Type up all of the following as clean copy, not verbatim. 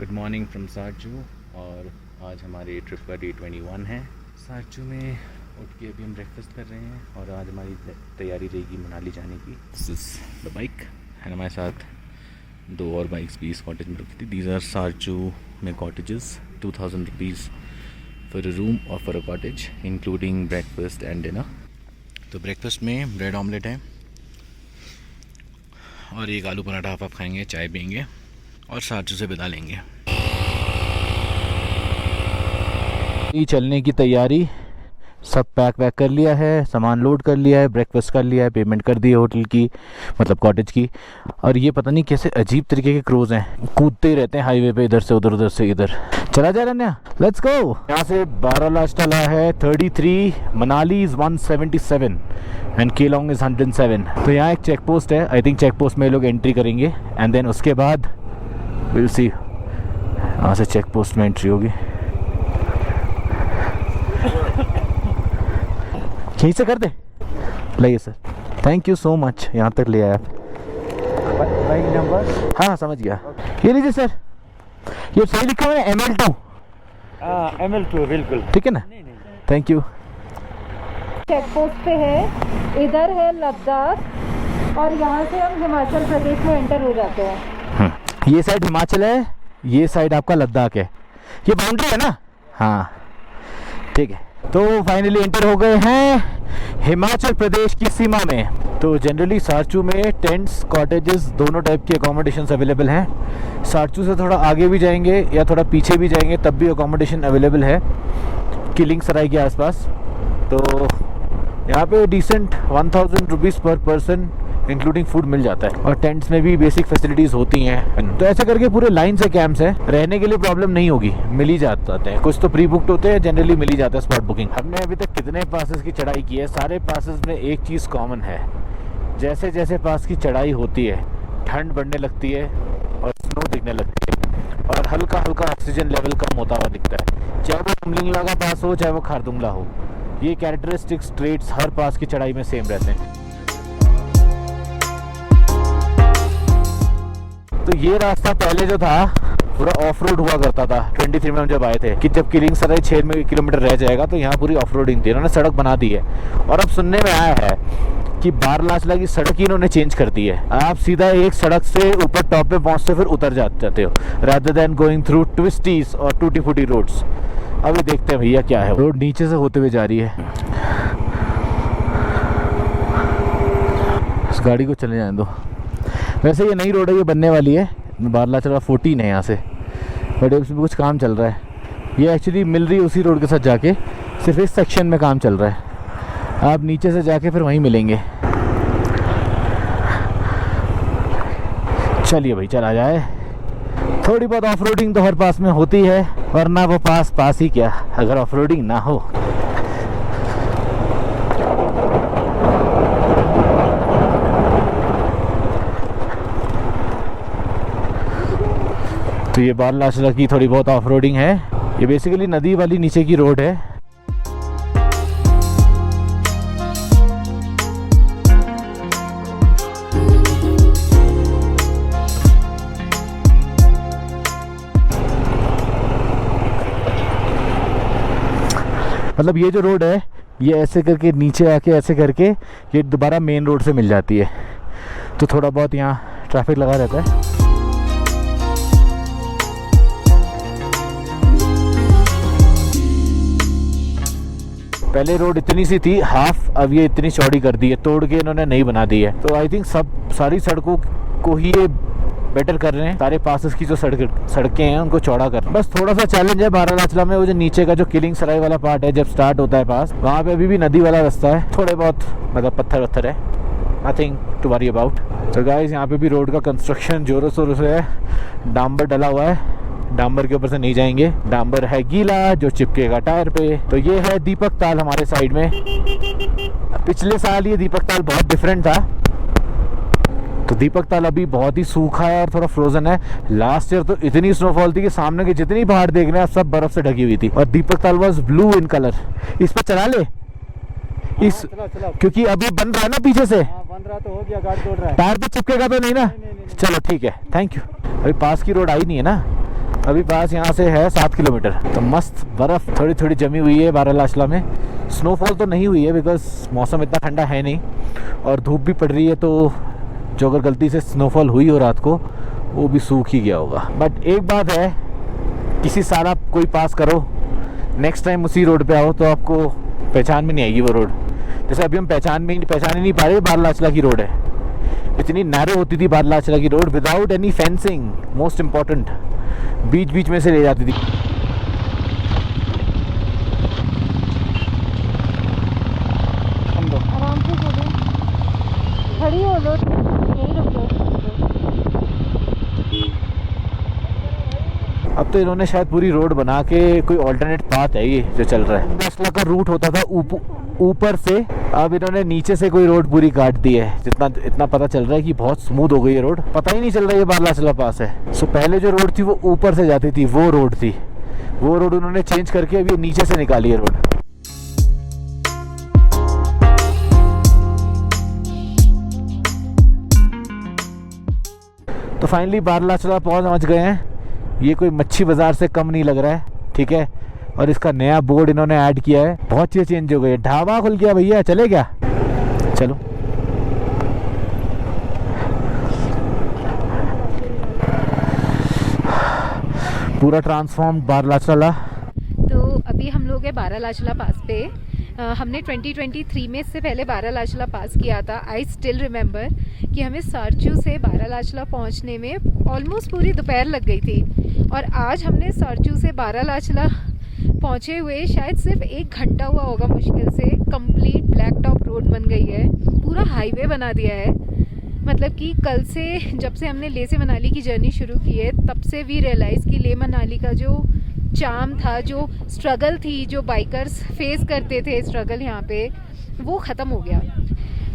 Good morning from Sarchu. और आज हमारी ट्रिप का डे 21 है। सारचू में उठ के अभी हम ब्रेकफास्ट कर रहे हैं और आज हमारी तैयारी रहेगी मनाली जाने की। This is the bike and हमारे साथ दो और बाइक्स भी इस कॉटेज में रुकी थी। दीज आर सारचू में cottages, 2000 rupees for a room और for a cottage including breakfast and dinner. तो ब्रेकफास्ट में ब्रेड ऑमलेट है और एक आलू पराठा आप खाएंगे, चाय पियेंगे और सारचू से बिता लेंगे। चलने की तैयारी, सब पैक वैक कर लिया है, सामान लोड कर लिया है, ब्रेकफास्ट कर लिया है, पेमेंट कर दी है होटल की, मतलब कॉटेज की। और ये पता नहीं कैसे अजीब तरीके के क्रूज हैं, कूदते ही रहते हैं हाईवे पे, इधर से उधर, उधर से इधर। चला जा रहा है, लेट्स गो। यहाँ से बारालाचला है 33, Manali is 177 and Kelong is 107। तो यहाँ एक चेक पोस्ट है, आई थिंक चेक पोस्ट में लोग एंट्री करेंगे एंड देन उसके बाद विल सी। यहाँ से चेक पोस्ट में एंट्री होगी, यहीं से कर दे। लाइए sir, thank you so much, यहाँ तक ले आया आप। Bike number? हाँ समझ गया। ये लीजिए सर, ये सही लिखा हुआ है ML2। ML2 बिल्कुल ठीक है ना, थैंक यू। चेक पोस्ट पे है, इधर है लद्दाख और यहाँ से हम हिमाचल प्रदेश में एंटर हो जाते हैं। ये साइड हिमाचल है, ये साइड आपका लद्दाख है, ये बाउंड्री है ना। हाँ ठीक है, तो फाइनली एंटर हो गए हैं हिमाचल प्रदेश की सीमा में। तो जनरली सारचू में टेंट्स, कॉटेजेस दोनों टाइप की अकोमोडेशंस अवेलेबल हैं। सारचू से थोड़ा आगे भी जाएंगे या थोड़ा पीछे भी जाएंगे तब भी अकोमोडेशन अवेलेबल है किलिंग सराय के आसपास। तो यहाँ पे डिसेंट 1000 रुपीज़ पर पर्सन इंक्लूडिंग फूड मिल जाता है और टेंट्स में भी बेसिक फैसिलिटीज़ होती हैं। तो ऐसे करके पूरे लाइन से कैंप्स हैं, रहने के लिए प्रॉब्लम नहीं होगी, मिल ही जाते हैं। कुछ तो प्री बुक्ड होते हैं, जनरली मिल ही जाता है स्पॉट बुकिंग। हमने अभी तक कितने पासेस की चढ़ाई की है, सारे पासेस में एक चीज़ कॉमन है, जैसे जैसे पास की चढ़ाई होती है ठंड बढ़ने लगती है और स्नो दिखने लगती है और हल्का हल्का ऑक्सीजन लेवल कम होता हुआ दिखता है। चाहे वो तुमलिंगला का पास हो, चाहे वो खारदुंगला हो, ये कैरेक्टरिस्टिक्स ट्रेट्स हर पास की चढ़ाई में सेम रहते हैं। तो ये रास्ता पहले जो था पूरा ऑफ रोड हुआ करता था 23 में हम जब आए थे, कि जब किलिंग सराय 6 किलोमीटर रह जाएगा तो यहाँ पूरी ऑफ रोडिंग थी, इन्होंने सड़क बना दी है। और अब सुनने में आया है कि बारालाचला की सड़क ही इन्होंने चेंज कर दी है, आप सीधा एक सड़क से ऊपर टॉप पे पहुँचते फिर उतर जाते हो, रादर देन गोइंग थ्रू ट्विस्टीज और टूटी फूटी रोड्स। अभी देखते हैं भैया क्या है। रोड नीचे से होते हुए जा रही है, इस गाड़ी को चले जाने दो। वैसे ये नई रोड है, ये बनने वाली है, बारालाचला 14 है यहाँ से, बट उसमें कुछ काम चल रहा है। ये एक्चुअली मिल रही है उसी रोड के साथ जाके, सिर्फ इस सेक्शन में काम चल रहा है। आप नीचे से जाके फिर वहीं मिलेंगे। चलिए भाई चला जाए। थोड़ी बहुत ऑफ रोडिंग तो हर पास में होती है, वरना वो पास ही क्या अगर ऑफ रोडिंग ना हो। तो ये बारालाचला की थोड़ी बहुत ऑफ रोडिंग है, ये बेसिकली नदी वाली नीचे की रोड है। मतलब ये जो रोड है ये ऐसे करके नीचे आके ऐसे करके ये दोबारा मेन रोड से मिल जाती है, तो थोड़ा बहुत यहाँ ट्रैफिक लगा रहता है। पहले रोड इतनी सी थी हाफ, अब ये इतनी चौड़ी कर दी है, तोड़ के इन्होंने नई बना दी है। तो आई थिंक सारी सड़कों को ही ये बेटर कर रहे हैं, सारे पासेस की जो सड़कें हैं उनको चौड़ा कर। बस थोड़ा सा चैलेंज है बारालाचला में, वो जो नीचे का जो किलिंग सराय वाला पार्ट है, जब स्टार्ट होता है पास, वहाँ पे अभी भी नदी वाला रास्ता है, थोड़े बहुत मतलब पत्थर है, नथिंग टू वरी अबाउट। तो गाइस यहाँ पे भी रोड का कंस्ट्रक्शन जोरों शोरों से है, डांबर डला हुआ है, डांबर के ऊपर से नहीं जाएंगे, डांबर है गीला जो चिपकेगा टायर पे। तो ये है दीपक ताल हमारे साइड में। पिछले साल ये दीपक ताल बहुत डिफरेंट था, तो दीपक ताल अभी बहुत ही सूखा है और थोड़ा फ्रोजन है। लास्ट ईयर तो इतनी स्नोफॉल थी कि सामने की जितनी पहाड़ देख रहे हैं सब बर्फ से ढकी हुई थी और दीपक ताल वाज ब्लू इन कलर। इस पर चला ले इस चला। क्योंकि अभी बन रहा है ना पीछे से, बन रहा तो हो गया, गाड़ी तोड़ रहा है। टायर पे चिपकेगा तो नहीं ना? चलो ठीक है, थैंक यू। अभी पास की रोड आई नहीं है ना, अभी पास यहाँ से है 7 किलोमीटर। तो मस्त बर्फ़ थोड़ी थोड़ी जमी हुई है बारालाचला में। स्नोफॉल तो नहीं हुई है बिकॉज मौसम इतना ठंडा है नहीं और धूप भी पड़ रही है, तो जो अगर गलती से स्नोफॉल हुई हो रात को वो भी सूख ही गया होगा। बट एक बात है, किसी साल आप कोई पास करो, नेक्स्ट टाइम उसी रोड पे आओ तो आपको पहचान में नहीं आएगी वो रोड। जैसे अभी हम पहचान ही नहीं पा रहे बारालाचला की रोड है। इतनी नैरो होती थी बारालाचला की road, without any fencing, most important, बीच बीच में से ले जाती थी। आराम से चलो, खड़ी हो लो, यहीं रुक लो। अब तो इन्होंने शायद पूरी रोड बना के कोई ऑल्टरनेट पाथ है ये जो चल रहा है। बारालाचला का रूट होता था ऊपर से, अब इन्होंने नीचे से कोई रोड पूरी काट दी है। जितना इतना पता चल रहा है कि बहुत स्मूथ हो गई है रोड, पता ही नहीं चल रहा है ये बारालाचला पास है। सो पहले जो रोड थी वो ऊपर से जाती थी, वो रोड थी, वो रोड उन्होंने चेंज करके अभी नीचे से निकाली है रोड। तो फाइनली बारालाचला पहुंच गए हैं। ये कोई मच्छी बाजार से कम नहीं लग रहा है, ठीक है। और इसका नया बोर्ड इन्होंने ऐड किया है, बहुत चीज़ें चेंज हो गई है। ढाबा खुल गया भैया, चले क्या? चलो। पूरा ट्रांसफॉर्म बारालाचला। तो अभी हम लोग हैं बारालाचला पास पे। हमने 2023 में इससे पहले बारालाचला पास किया था। आई स्टिल रिमेंबर कि हमें सारचू से बारालाचला पहुंचने में ऑलमोस्ट पूरी दोपहर लग गई थी, और आज हमने सारचू से बारालाचला पहुंचे हुए शायद सिर्फ 1 घंटा हुआ होगा मुश्किल से। कंप्लीट ब्लैक टॉप रोड बन गई है, पूरा हाईवे बना दिया है। मतलब कि कल से, जब से हमने लेह से मनाली की जर्नी शुरू की है, तब से भी रियलाइज़ कि लेह मनाली का जो चार्म था, जो स्ट्रगल थी, जो बाइकर्स फेस करते थे स्ट्रगल यहाँ पे, वो ख़त्म हो गया।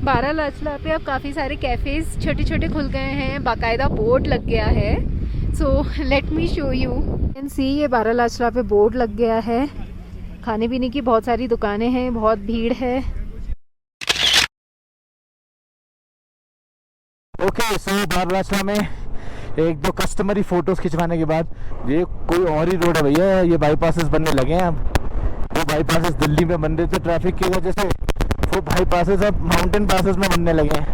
बारालाचला पे अब काफ़ी सारे कैफ़ेज़ छोटे छोटे खुल गए हैं, बाकायदा बोर्ड लग गया है। So let me show you, can see ये बारालाचला पे बोर्ड लग गया है। खाने पीने की बहुत सारी दुकानें हैं, बहुत भीड़ है। ओके, सो बारालाचला में एक दो कस्टमरी फोटोज खिंचवाने के बाद, ये कोई और ही रोड है भैया। ये बाईपासेस बनने लगे हैं अब। वो बाईपासेस दिल्ली में बन रहे थे ट्रैफिक की वजह से, वो बाईपासेस अब माउंटेन पासेस में बनने लगे हैं।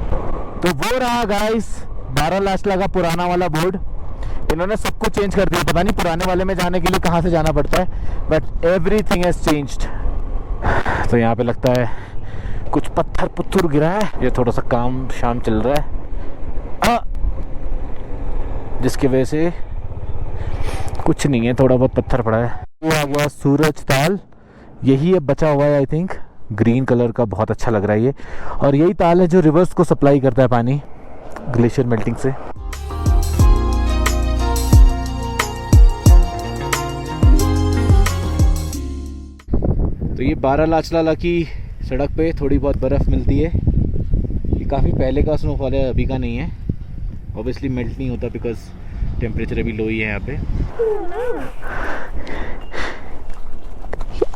तो वो रहा गाइस बारालाचला का पुराना वाला बोर्ड। इन्होंने सब कुछ चेंज कर दिया। पता नहीं पुराने वाले में जाने के लिए कहाँ से जाना पड़ता है, बट एवरीथिंग हैज चेंज्ड। तो यहाँ पे लगता है कुछ पत्थर गिरा है। ये थोड़ा सा काम शाम चल रहा है, जिसकी वजह से कुछ नहीं है, थोड़ा बहुत पत्थर पड़ा है। वो आ गया सूरज ताल, यही अब बचा हुआ है आई थिंक। ग्रीन कलर का बहुत अच्छा लग रहा है ये, और यही ताल है जो रिवर्स को सप्लाई करता है पानी ग्लेशियर मेल्टिंग से। तो ये बारालाचला की सड़क पे थोड़ी बहुत बर्फ़ मिलती है। ये काफ़ी पहले का स्नोफॉल है, अभी का नहीं है। ऑब्वियसली मेल्ट नहीं होता बिकॉज टेम्परेचर अभी लो ही है यहाँ पे।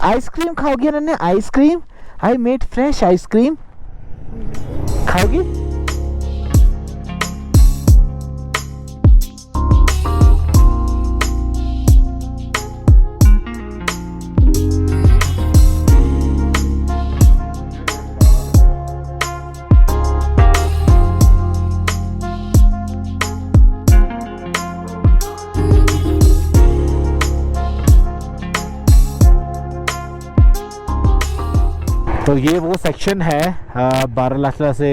आइसक्रीम खाओगी नन्हे? Ice cream, I made fresh ice cream, खाओगी? तो ये वो सेक्शन है बारालाचला से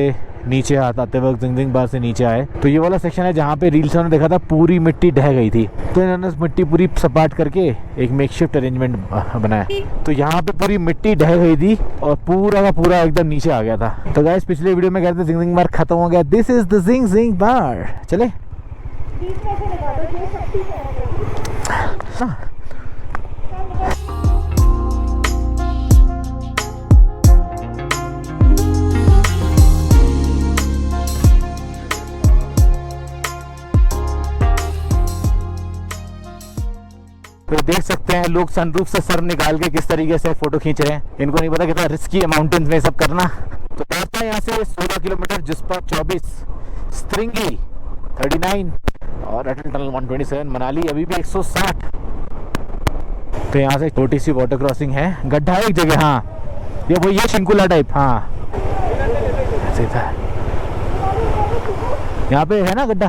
नीचे आते वक्त, जिंगजिंग बार से नीचे आए तो ये वाला सेक्शन है जहाँ पे रील्स में देखा था पूरी मिट्टी ढह गई थी। तो इन्होंने मिट्टी पूरी सपाट करके एक मेकशिफ्ट अरेंजमेंट बनाया। तो यहाँ पे पूरी मिट्टी ढह गई थी और पूरा का पूरा एकदम नीचे आ गया था। तो गाइस पिछले वीडियो में कहते थे जिंगजिंग बार खत्म हो गया, दिस इज द जिंगजिंग बार। चले तो देख सकते हैं लोग सनरूफ से सर निकाल के किस तरीके से फोटो खींच रहे हैं। इनको नहीं पता कितना रिस्की है माउंटेन्स में सब करना। तो रास्ता यहाँ से 16 किलोमीटर, जिसपा 24, स्त्रिंगी 39 और अटल टनल 127। मनाली अभी भी 160। तो यहाँ से छोटी सी वाटर क्रॉसिंग है, गड्ढा है एक जगह। हाँ ये शिंकुला टाइप। हाँ ऐसे था, यहाँ पे है ना गड्ढा।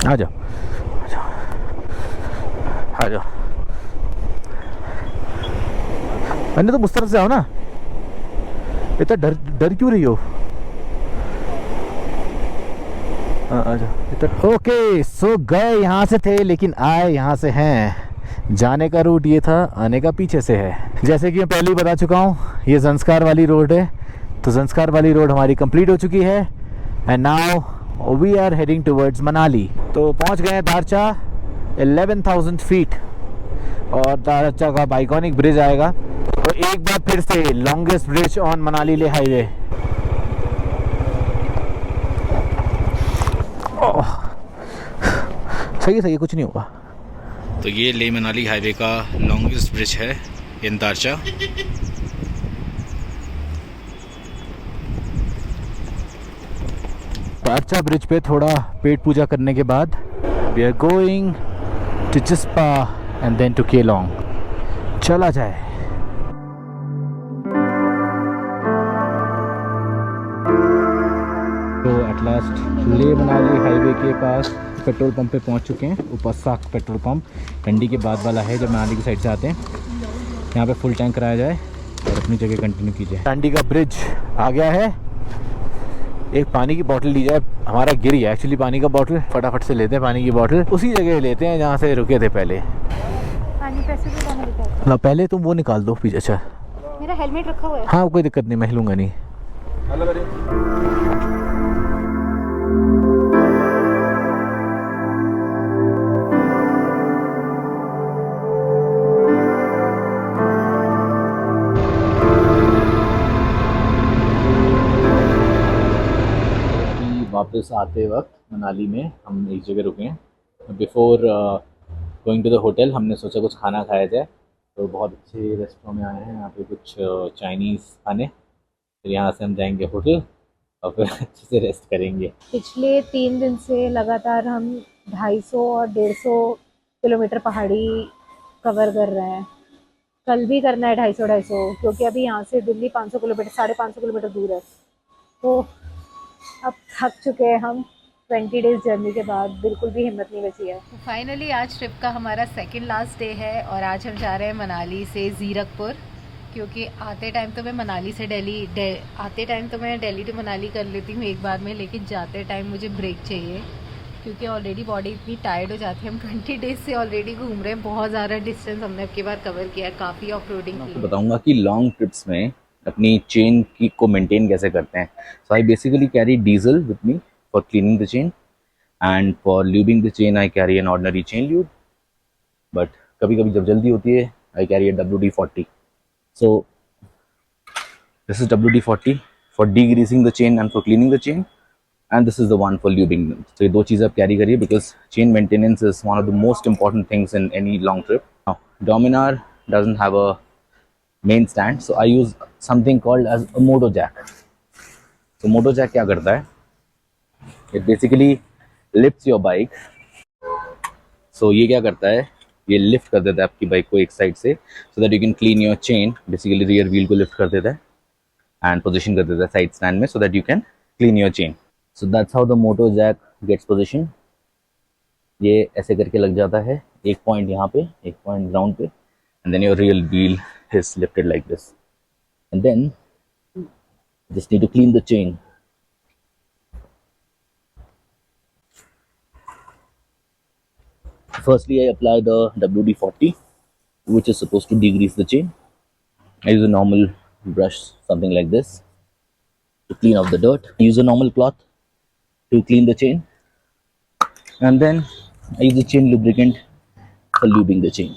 आ जाओ आ जाओ। मैंने तो उस तरफ से आओ ना, इतना डर क्यों रही हो? ओके सो गए यहाँ से थे लेकिन आए यहाँ से हैं। जाने का रूट ये था, आने का पीछे से है। जैसे कि मैं पहले ही बता चुका हूँ, ये ज़ंस्कार वाली रोड है। तो ज़ंस्कार वाली रोड हमारी कंप्लीट हो चुकी है and now we are heading towards Manali. तो पहुँच गए हैं दारचा 11,000 फीट और दारचा का आइकॉनिक ब्रिज आएगा। तो एक बार फिर से लॉन्गेस्ट ब्रिज ऑन मनाली ले हाईवे। सही है कुछ नहीं होगा। तो ये ले मनाली हाईवे का लॉन्गेस्ट ब्रिज है इन दारचा। दारचा ब्रिज पे थोड़ा पेट पूजा करने के बाद we are going to Chispa and then to Keylong. चला जाए। तो एट लास्ट ले मनाली हाईवे के पास पेट्रोल पंप पे पहुंच चुके हैं। उपसाक पेट्रोल पंप डंडी के बाद वाला है, जब मनाली की साइड से आते हैं। यहाँ पे फुल टैंक कराया जाए और अपनी जगह कंटिन्यू कीजिए। डंडी का ब्रिज आ गया है। एक पानी की बोतल ली जाए, हमारा गिर गया एक्चुअली पानी का बोतल। फटाफट से लेते हैं पानी की बोतल, उसी जगह लेते हैं जहाँ से रुके थे पहले। पानी पैसे भी लाना होता है ना, पहले तुम वो निकाल दो पीछे। अच्छा मेरा हेलमेट रखा हुआ है। हाँ कोई दिक्कत नहीं, मैं हिलूंगा नहीं। वापस आते वक्त मनाली में हम एक जगह रुके हैं। Before going to the hotel हमने सोचा कुछ खाना खाया जाए। तो बहुत अच्छे रेस्टोरेंट में आए हैं, यहाँ पे कुछ चाइनीज़ खाने। फिर यहाँ से हम जाएंगे होटल और फिर अच्छे से रेस्ट करेंगे। पिछले 3 दिन से लगातार हम 250 और 150 किलोमीटर पहाड़ी कवर कर रहे हैं। कल भी करना है 250 क्योंकि अभी यहाँ से दिल्ली 500 किलोमीटर 550 किलोमीटर दूर है। तो अब थक चुके हैं हम 20 डेज़ जर्नी के बाद, बिल्कुल भी हिम्मत नहीं बची है। तो फाइनली आज ट्रिप का हमारा सेकंड लास्ट डे है और आज हम जा रहे हैं मनाली से ज़ीरकपुर। क्योंकि आते टाइम तो मैं मनाली से दिल्ली टू मनाली कर लेती हूँ एक बार में, लेकिन जाते टाइम मुझे ब्रेक चाहिए क्योंकि ऑलरेडी बॉडी इतनी टायर्ड हो जाती है। हम 20 डेज से ऑलरेडी घूम रहे हैं, बहुत ज़्यादा डिस्टेंस हमने अब की बार कवर किया है, काफ़ी ऑफ रोडिंग की। बताऊंगा कि लॉन्ग ट्रिप्स में अपनी चेन की को मेंटेन कैसे करते हैं। So I basically carry diesel with me for cleaning the chain and for lubing the chain I carry an ordinary chain lube. But कभी कभी जब जल्दी होती है I carry a WD-40। So this is WD-40 for degreasing the chain and for cleaning the chain and this is the one for lubing. तो ये 2 चीज़ आप कैरी करिए because chain maintenance is one of the most important things in any long trip. Dominar doesn't have a main stand, so I use something called as a moto jack. So moto jack क्या करता है? It basically lifts your bike. So ये क्या करता है? ये lift कर देता है आपकी बाइक को एक साइड से, so that you can clean your chain. Basically rear wheel को lift कर देता है and position कर देता है side stand में, so that you can clean your chain. So that's how the moto jack gets positioned. ये ऐसे करके लग जाता है, एक पॉइंट यहाँ पे, एक पॉइंट ग्राउंड पे, and then your rear wheel is lifted like this, and then just need to clean the chain. Firstly, I apply the WD-40, which is supposed to degrease the chain. I use a normal brush, something like this, to clean off the dirt. I use a normal cloth to clean the chain, and then I use the chain lubricant for lubing the chain.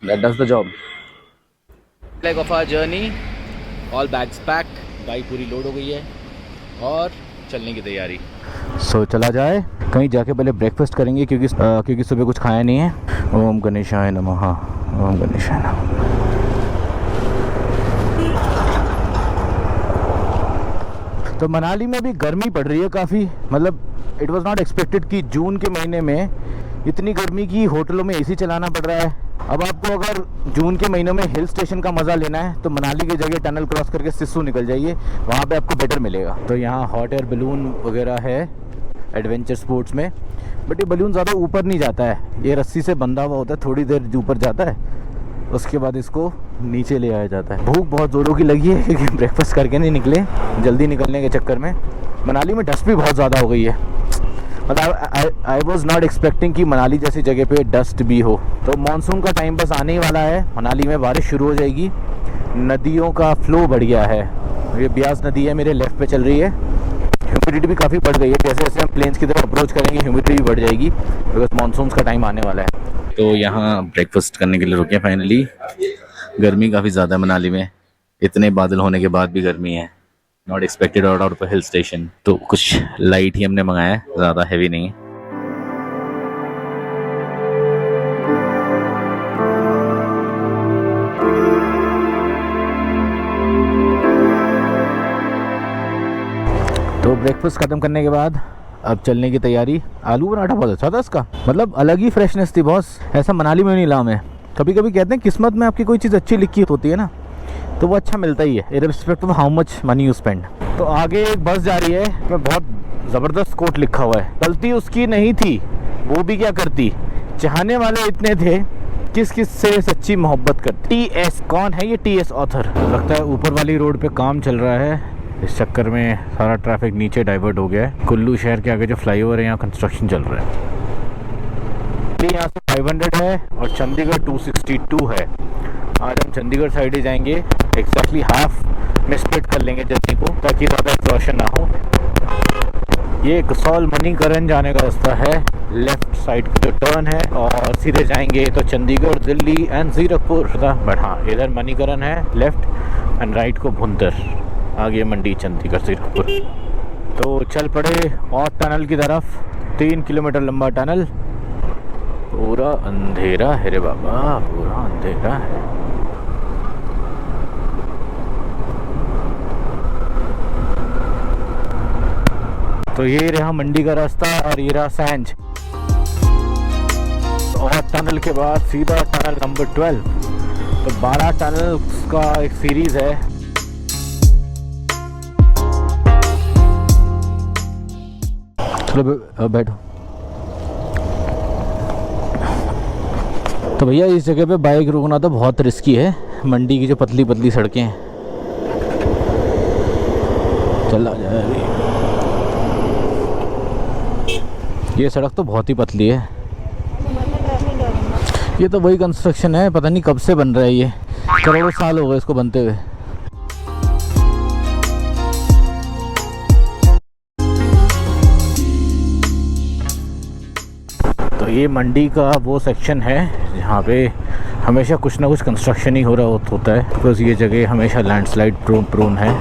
That does the job. Leg of our journey, all bags packed, bike पूरी load हो गई है और चलने की तैयारी। सो चला जाए, कहीं जाके पहले ब्रेकफास्ट करेंगे क्योंकि सुबह कुछ खाया नहीं है। ओम गणेशाय नमः। ओम गणेशाय नमः। तो मनाली में भी गर्मी पड़ रही है काफ़ी, मतलब इट वाज नॉट एक्सपेक्टेड कि जून के महीने में इतनी गर्मी की होटलों में एसी चलाना पड़ रहा है। अब आपको अगर जून के महीनों में हिल स्टेशन का मज़ा लेना है तो मनाली की जगह टनल क्रॉस करके सिस्सू निकल जाइए, वहाँ पे आपको बेटर मिलेगा। तो यहाँ हॉट एयर बलून वगैरह है एडवेंचर स्पोर्ट्स में, बट ये बलून ज़्यादा ऊपर नहीं जाता है, ये रस्सी से बंधा हुआ होता है, थोड़ी देर ऊपर जाता है, उसके बाद इसको नीचे ले आया जाता है। भूख बहुत ज़ोरों की लगी है क्योंकि ब्रेकफास्ट करके नहीं निकले, जल्दी निकलने के चक्कर में। मनाली में डस्ट भी बहुत ज़्यादा हो गई है, मतलब आई वॉज नॉट एक्सपेक्टिंग कि मनाली जैसी जगह पे डस्ट भी हो। तो मानसून का टाइम बस आने ही वाला है, मनाली में बारिश शुरू हो जाएगी, नदियों का फ्लो बढ़ गया है। ये ब्यास नदी है मेरे लेफ़्ट पे चल रही है, ह्यूमिडिटी भी काफ़ी बढ़ गई है, जैसे जैसे हम प्लेन्स की तरफ अप्रोच करेंगे ह्यूमिडिटी भी बढ़ जाएगी बिकॉज मानसून का टाइम आने वाला है। तो यहाँ ब्रेकफास्ट करने के लिए रुके फाइनली। गर्मी काफ़ी ज़्यादा है मनाली में, इतने बादल होने के बाद भी गर्मी है, not expected out of hill station. तो कुछ लाइट ही हमने मंगाया है, ज़्यादा हैवी नहीं है। तो ब्रेकफास्ट ख़त्म करने के बाद अब चलने की तैयारी। आलू पराठा बहुत अच्छा था इसका, मतलब अलग ही फ्रेशनेस थी बॉस, ऐसा मनाली में नहीं ला मैं। कभी कभी कहते हैं किस्मत में आपकी कोई चीज़ अच्छी लिखी होती है ना, तो वो अच्छा मिलता ही है irrespective of how much money you spend. तो आगे एक बस जा रही है, उसमें बहुत ज़बरदस्त कोट लिखा हुआ है, गलती उसकी नहीं थी, वो भी क्या करती, चाहने वाले इतने थे, किस किस से सच्ची मोहब्बत करती। TS कौन है ये TS ऑथर? लगता है ऊपर वाली रोड पे काम चल रहा है, इस चक्कर में सारा ट्रैफिक नीचे डाइवर्ट हो गया है। कुल्लू शहर के आगे जो फ्लाईओवर है यहाँ कंस्ट्रक्शन चल रहा है। यहाँ से 500 है और चंडीगढ़ 262 है। आज हम चंडीगढ़ साइड ही जाएंगे, एक्जैक्टली हाफ में स्प्लिट कर लेंगे जर्नी को ताकि ज़्यादा एक्सॉशन ना हो। ये कसौल मणिकरण जाने का रास्ता है, लेफ्ट साइड जो टर्न है, और सीधे जाएंगे तो चंडीगढ़, दिल्ली एंड जीरकपुर। बट हाँ, इधर मणिकरण है लेफ्ट एंड राइट को भुंतर, आगे मंडी, चंडीगढ़, जीरकपुर। तो चल पड़े और टनल की तरफ, 3 किलोमीटर लंबा टनल, पूरा अंधेरा है रे बाबा, पूरा अंधेरा है। तो ये रहा मंडी का रास्ता और ये रहा सैंज, और टनल के बाद सीधा टनल नंबर 12। तो 12 टनल का एक सीरीज है। चलो बैठो। तो भैया इस जगह पे बाइक रोकना तो बहुत रिस्की है, मंडी की जो पतली पतली सड़कें हैं। चला जाए अभी, ये सड़क तो बहुत ही पतली है। ये तो वही कंस्ट्रक्शन है, पता नहीं कब से बन रहा है, ये करोड़ों साल हो गए इसको बनते हुए। तो ये मंडी का वो सेक्शन है जहाँ पे हमेशा कुछ ना कुछ कंस्ट्रक्शन ही हो रहा होता है, बिकॉज ये जगह हमेशा लैंडस्लाइड प्रोन है।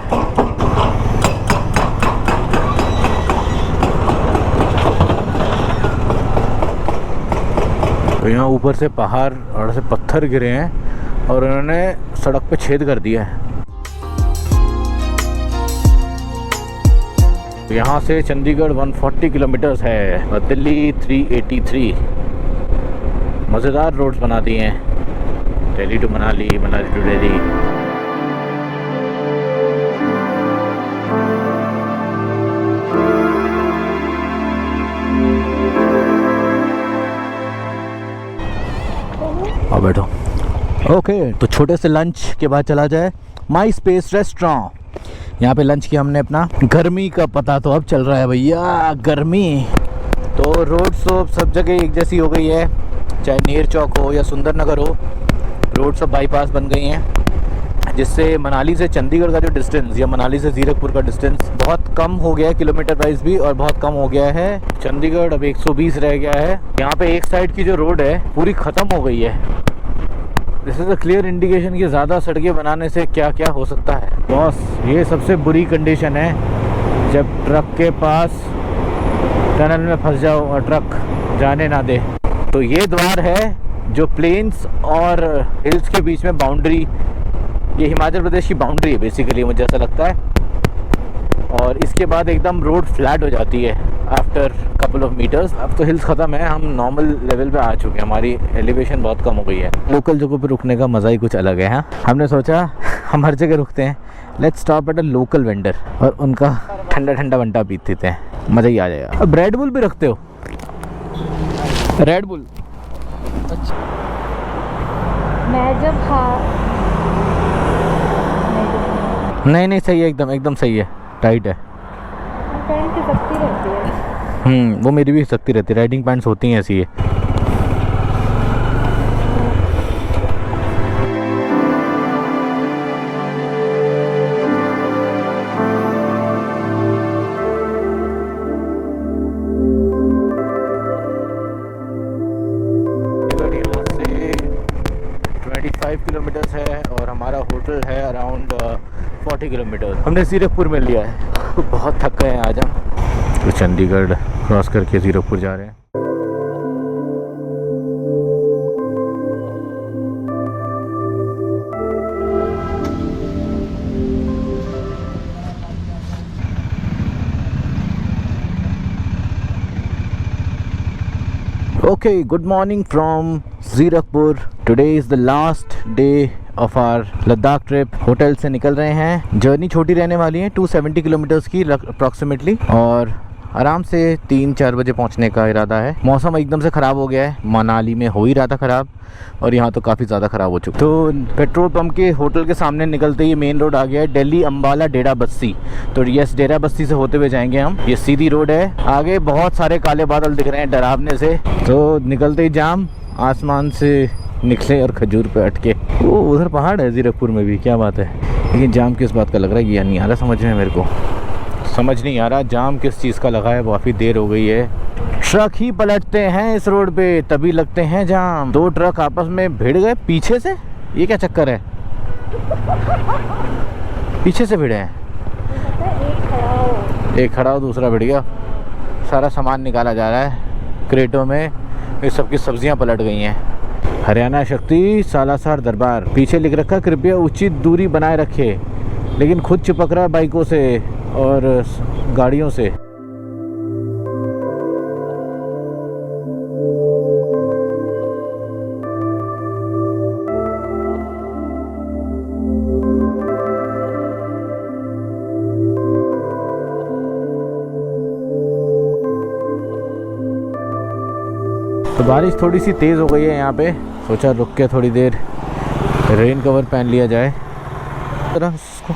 तो यहाँ ऊपर से पहाड़ और से पत्थर गिरे हैं और उन्होंने सड़क पे छेद कर दिया है। यहाँ से चंडीगढ़ 140 किलोमीटर्स है और दिल्ली 383। मज़ेदार रोड्स बना दिए हैं, दिल्ली टू मनाली, मनाली टू दिल्ली। आओ बैठो। ओके, तो छोटे से लंच के बाद चला जाए माई स्पेस रेस्टोरेंट। यहाँ पे लंच किया हमने अपना। गर्मी का पता तो अब चल रहा है भैया, गर्मी। तो रोड सब जगह एक जैसी हो गई है, चाहे नेर चौक हो या सुंदर नगर हो, रोड सब बाईपास बन गई हैं, जिससे मनाली से चंडीगढ़ का जो डिस्टेंस या मनाली से जीरकपुर का डिस्टेंस बहुत कम हो गया है, किलोमीटर वाइज भी, और बहुत कम हो गया है। चंडीगढ़ अब 120 रह गया है। यहाँ पे एक साइड की जो रोड है पूरी ख़त्म हो गई है। This is a clear indication कि ज़्यादा सड़कें बनाने से क्या क्या हो सकता है। बॉस, ये सबसे बुरी कंडीशन है जब ट्रक के पास टनल में फंस जाओ और ट्रक जाने ना दे। तो ये द्वार है जो प्लेन्स और हिल्स के बीच में बाउंड्री, ये हिमाचल प्रदेश की बाउंड्री है बेसिकली, मुझे ऐसा लगता है। और और इसके बाद एकदम रोड फ्लैट हो जाती है आफ्टर कपल ऑफ मीटर्स। अब तो हिल्स ख़त्म है, हम नॉर्मल लेवल पे आ चुके हैं, हमारी एलिवेशन बहुत कम हो गई है। लोकल जगहों पे रुकने का मज़ा ही कुछ अलग है। हाँ, हमने सोचा हम हर जगह रुकते हैं, let's stop at a local vendor और उनका ठंडा ठंडा वंटा पीते थे, मज़ा ही आ जाएगा। अब रेड बुल भी रखते हो? रेड बुल मैं जब नहीं सही है, एकदम सही है, टाइट है। पैंट की सख्ती रहती है। वो मेरी भी सख्ती रहती है, राइडिंग पैंट्स होती हैं ऐसी है। यहाँ से 25 किलोमीटर्स है और हमारा होटल है अराउंड 40 किलोमीटर। हमने ज़ीरकपुर में लिया है, तो बहुत थक गए हैं आज हम, तो चंडीगढ़ क्रॉस करके ज़ीरकपुर जा रहे हैं। Okay, good morning from Zirakpur. Today is the last day of our Ladakh trip. Hotel से निकल रहे हैं, जर्नी छोटी रहने वाली है, 270 किलोमीटर्स की अप्रॉक्सीमेटली, और आराम से 3-4 बजे पहुंचने का इरादा है। मौसम एकदम से ख़राब हो गया है, मनाली में हो ही रहा था ख़राब और यहाँ तो काफ़ी ज़्यादा ख़राब हो चुका। तो पेट्रोल पंप के होटल के सामने निकलते ही मेन रोड आ गया है, दिल्ली अम्बाला डेरा बस्सी। तो यस, डेरा बस्सी से होते हुए जाएंगे हम, ये सीधी रोड है। आगे बहुत सारे काले बादल दिख रहे हैं डरावने से, तो निकलते ही जाम आसमान से निकले और खजूर पे अटके। वो उधर पहाड़ है ज़ीरकपुर में भी, क्या बात है। लेकिन जाम किस बात का लग रहा है ये नहीं आ रहा समझ में, मेरे को समझ नहीं आ रहा जाम किस चीज़ का लगा है। काफ़ी देर हो गई है, ट्रक ही पलटते हैं इस रोड पे तभी लगते हैं जाम। 2 ट्रक आपस में भिड़ गए पीछे से, ये क्या चक्कर है? पीछे से भिड़े हैं, एक खड़ा हो दूसरा भिड़ गया। सारा सामान निकाला जा रहा है क्रेटों में, इस सब की सब्जियां पलट गई हैं। हरियाणा शक्ति सालासर दरबार, पीछे लिख रखा कृपया उचित दूरी बनाए रखे, लेकिन खुद चिपक रहा है बाइकों से और गाड़ियों से। तो बारिश थोड़ी सी तेज़ हो गई है यहाँ पे, सोचा रुक के थोड़ी देर रेन कवर पहन लिया जाए। तरह इसको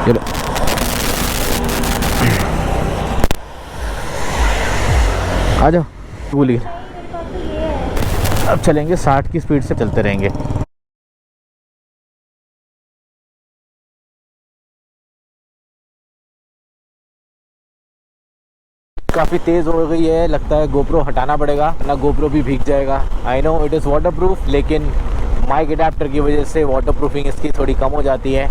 चलो, आ जाओ। भूल गए, अब चलेंगे 60 की स्पीड से चलते रहेंगे। काफ़ी तेज़ हो गई है, लगता है गोप्रो हटाना पड़ेगा ना, गोप्रो भी भीग जाएगा। I know it is water proof, लेकिन माइक अडेप्टर की वजह से वाटर प्रूफिंग इसकी थोड़ी कम हो जाती है।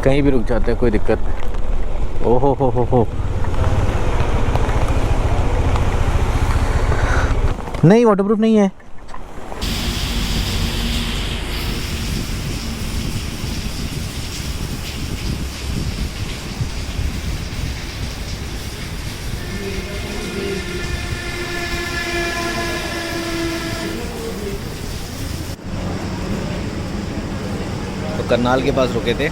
कहीं भी रुक जाते हैं कोई दिक्कत नहीं। ओहो हो नहीं, वाटर प्रूफ नहीं है। तो करनाल के पास रुके थे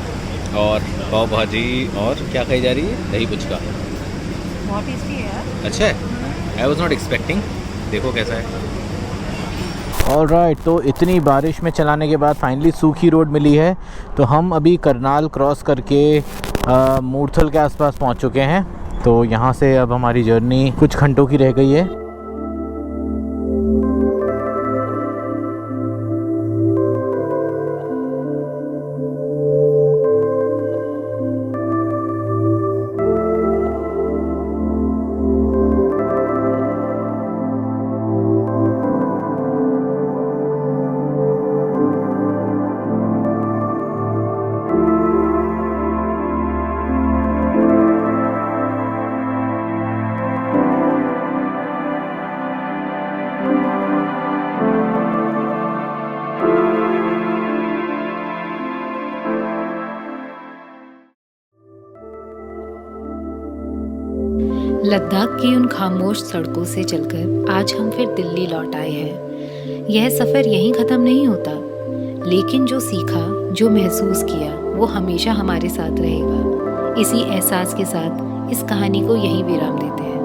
और पाव भाजी और क्या खाई जा रही है, दही पुचका। बहुत टेस्टी है यार। अच्छा है, आई वॉज नॉट एक्सपेक्टिंग, देखो कैसा है। ऑलराइट, तो इतनी बारिश में चलाने के बाद फाइनली सूखी रोड मिली है। तो हम अभी करनाल क्रॉस करके मूर्थल के आसपास पहुंच चुके हैं। तो यहाँ से अब हमारी जर्नी कुछ घंटों की रह गई है। लद्दाख की उन खामोश सड़कों से चलकर आज हम फिर दिल्ली लौट आए हैं। यह सफ़र यहीं ख़त्म नहीं होता, लेकिन जो सीखा, जो महसूस किया, वो हमेशा हमारे साथ रहेगा। इसी एहसास के साथ इस कहानी को यहीं विराम देते हैं।